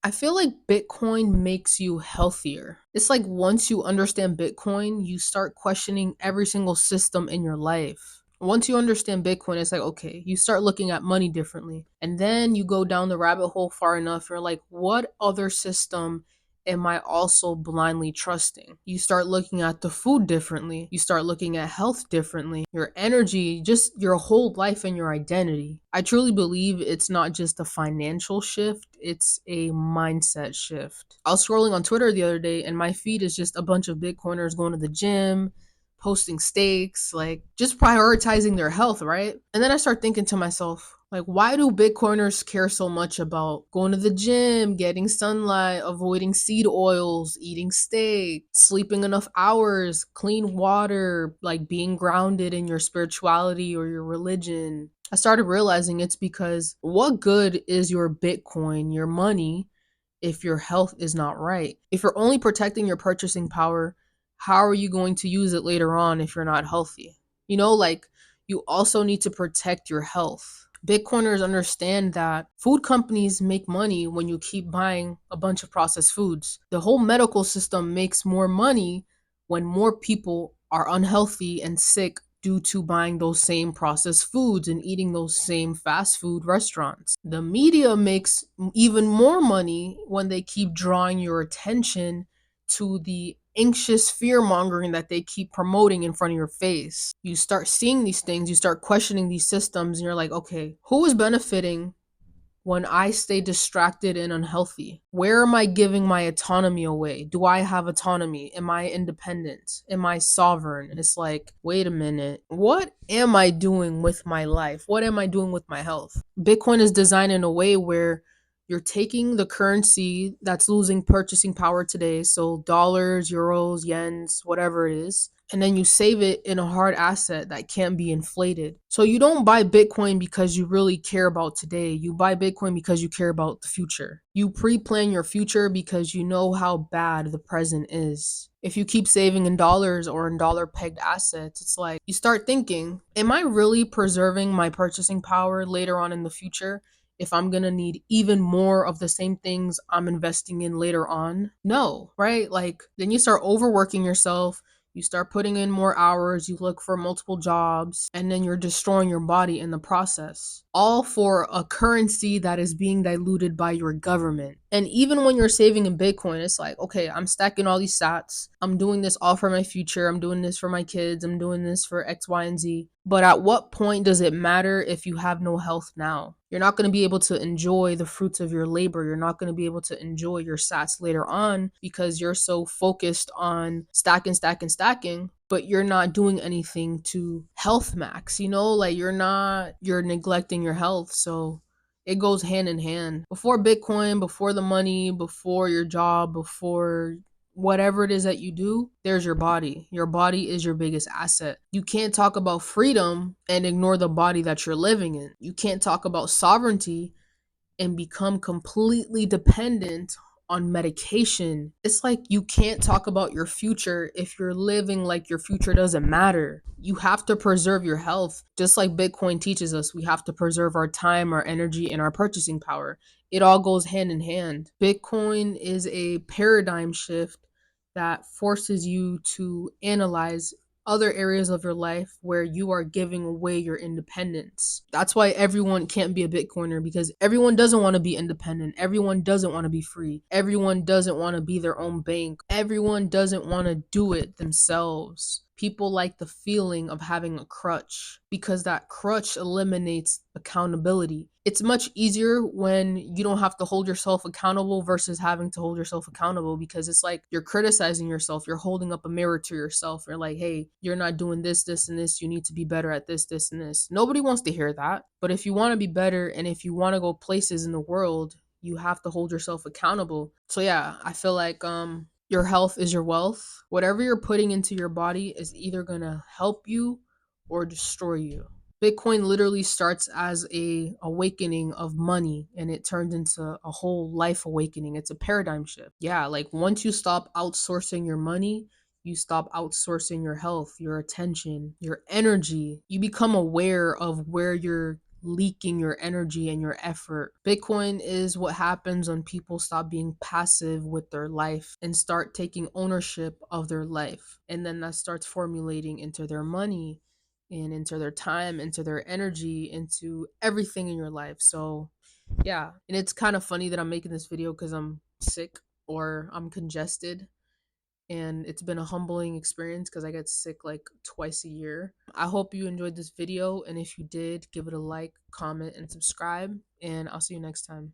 I feel like Bitcoin makes you healthier. It's like once you understand Bitcoin, you start questioning every single system in your life. Once you understand Bitcoin, it's like, okay, you start looking at money differently. And then you go down the rabbit hole far enough, you're like, what other system am I also blindly trusting? You start looking at the food differently. You start looking at health differently, your energy, just your whole life and your identity. I truly believe it's not just a financial shift, it's a mindset shift. I was scrolling on Twitter the other day and my feed is just a bunch of Bitcoiners going to the gym, posting steaks, like just prioritizing their health, right? And then I start thinking to myself, like, why do Bitcoiners care so much about going to the gym, getting sunlight, avoiding seed oils, eating steak, sleeping enough hours, clean water, like being grounded in your spirituality or your religion? I started realizing it's because what good is your Bitcoin, your money, if your health is not right? If you're only protecting your purchasing power, how are you going to use it later on if you're not healthy? Like you also need to protect your health. Bitcoiners understand that food companies make money when you keep buying a bunch of processed foods. The whole medical system makes more money when more people are unhealthy and sick due to buying those same processed foods and eating those same fast food restaurants. The media makes even more money when they keep drawing your attention to the anxious fear mongering that they keep promoting in front of your face. You start seeing these things, you start questioning these systems, and you're like, okay, who is benefiting when I stay distracted and unhealthy? Where am I giving my autonomy away? Do I have autonomy? Am I independent? Am I sovereign? It's like, wait a minute. What am I doing with my life? What am I doing with my health? Bitcoin is designed in a way where you're taking the currency that's losing purchasing power today, so dollars, euros, yens, whatever it is, and then you save it in a hard asset that can't be inflated. So you don't buy Bitcoin because you really care about today. You buy Bitcoin because you care about the future. You pre-plan your future because you know how bad the present is. If you keep saving in dollars or in dollar pegged assets, it's like you start thinking, am I really preserving my purchasing power later on in the future? If I'm gonna need even more of the same things I'm investing in later on? No, right? Like, then you start overworking yourself, you start putting in more hours, you look for multiple jobs, and then you're destroying your body in the process. All for a currency that is being diluted by your government. And even when you're saving in Bitcoin, it's like, okay, I'm stacking all these sats. I'm doing this all for my future. I'm doing this for my kids. I'm doing this for X, Y, and Z. But at what point does it matter if you have no health now? You're not going to be able to enjoy the fruits of your labor. You're not going to be able to enjoy your sats later on because you're so focused on stacking, stacking, stacking, but you're not doing anything to health max, like you're neglecting your health. So it goes hand in hand. Before Bitcoin, before the money, before your job, before whatever it is that you do, there's your body. Your body is your biggest asset. You can't talk about freedom and ignore the body that you're living in. You can't talk about sovereignty and become completely dependent on medication. It's like you can't talk about your future if you're living like your future doesn't matter. You have to preserve your health. Just like Bitcoin teaches us, we have to preserve our time, our energy, and our purchasing power. It all goes hand in hand. Bitcoin is a paradigm shift that forces you to analyze other areas of your life where you are giving away your independence. That's why everyone can't be a Bitcoiner, because everyone doesn't want to be independent. Everyone doesn't want to be free. Everyone doesn't want to be their own bank. Everyone doesn't want to do it themselves. People like the feeling of having a crutch because that crutch eliminates accountability. It's much easier when you don't have to hold yourself accountable versus having to hold yourself accountable, because it's like you're criticizing yourself. You're holding up a mirror to yourself. You're like, hey, you're not doing this, this, and this. You need to be better at this, this, and this. Nobody wants to hear that. But if you want to be better and if you want to go places in the world, you have to hold yourself accountable. So yeah, I feel like your health is your wealth. Whatever you're putting into your body is either going to help you or destroy you. Bitcoin literally starts as a awakening of money and it turns into a whole life awakening. It's a paradigm shift. Yeah, like once you stop outsourcing your money, you stop outsourcing your health, your attention, your energy. You become aware of where you're leaking your energy and your effort. Bitcoin is what happens when people stop being passive with their life and start taking ownership of their life. And then that starts formulating into their money and into their time, into their energy, into everything in your life. So, yeah. And it's kind of funny that I'm making this video because I'm sick or I'm congested, and it's been a humbling experience because I get sick like twice a year. I hope you enjoyed this video, and if you did, give it a like, comment, and subscribe, and I'll see you next time.